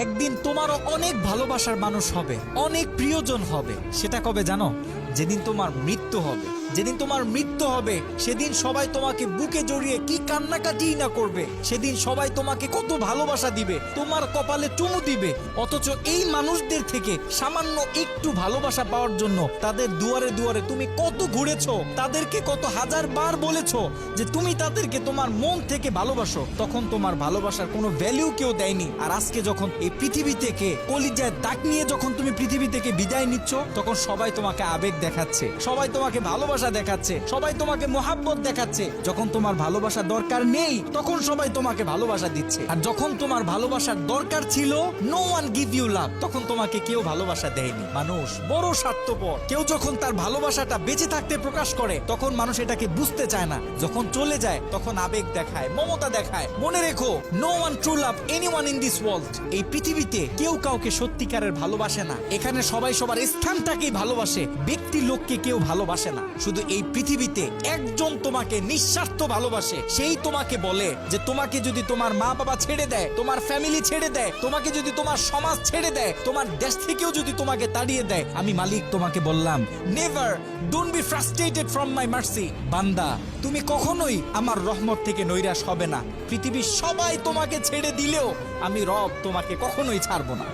একদিন তোমারও অনেক ভালোবাসার মানুষ হবে, অনেক প্রিয়জন হবে। সেটা কবে জানো? যেদিন তোমার মৃত্যু হবে। যেদিন তোমার মৃত্যু হবে সেদিন সবাই তোমাকে বুকে জড়িয়ে কি কান্নাকাটি না করবে। সেদিন সবাই তোমাকে কত ভালোবাসা দিবে, তোমার কপালে চুমু দিবে। অথচ এই মানুষদের থেকে সামান্য একটু ভালোবাসা পাওয়ার জন্য তাদের দুয়ারে দুয়ারে তুমি কত ঘুরেছো, তাদেরকে কত হাজার বার বলেছো যে তুমি তাদেরকে তোমার মন থেকে ভালোবাসো। তখন তোমার ভালোবাসার কোনো ভ্যালু কেউ দেয়নি। আর আজকে যখন এই পৃথিবী থেকে কলিজায় দাগ নিয়ে যখন তুমি পৃথিবী থেকে বিদায় নিচ্ছ, তখন সবাই তোমাকে আবেগ দেখাচ্ছে, সবাই তোমাকে ভালোবাসা দেখাচ্ছে, সবাই তোমাকে মোহাব্বত দেখাচ্ছে। যখন তোমার ভালোবাসা দরকার নেই তখন সবাই তোমাকে ভালোবাসা দিচ্ছে। আর যখন তোমার ভালোবাসার দরকার ছিল, no one give you love, তখন তোমাকে কেউ ভালোবাসা দেয়নি। মানুষ বড় স্বার্থপর। কেউ যখন তার ভালোবাসাটা বেঁচে থাকতে প্রকাশ করে তখন মানুষ এটাকে বুঝতে চায় না। যখন চলে যায় তখন আবেগ দেখায়, মমতা দেখায়। মনে রেখো, no one true love anyone in this world. এই পৃথিবীতে কেউ কাউকে সত্যিকারের ভালোবাসে না। এখানে সবাই সবার স্থানটাকেই ভালোবাসে, ব্যক্তি লোককে কেউ ভালোবাসে না। শুধু এই পৃথিবীতে একজন তোমাকে নিঃস্বার্থ ভালোবাসে। সেই তোমাকে বলে যে তোমাকে যদি তোমার মা বাবা ছেড়ে দেয়, তোমার ফ্যামিলি ছেড়ে দেয়, তোমাকে যদি তোমার সমাজ ছেড়ে দেয়, তোমার দেশ থেকেও যদি তোমাকে তাড়িয়ে দেয়, আমি মালিক তোমাকে বললাম, never, don't be frustrated from my mercy. বান্দা, তুমি কখনোই আমার রহমত থেকে নৈরাশ হবে না। পৃথিবীর সবাই তোমাকে ছেড়ে দিলেও আমি রব তোমাকে কখনোই ছাড়বো না।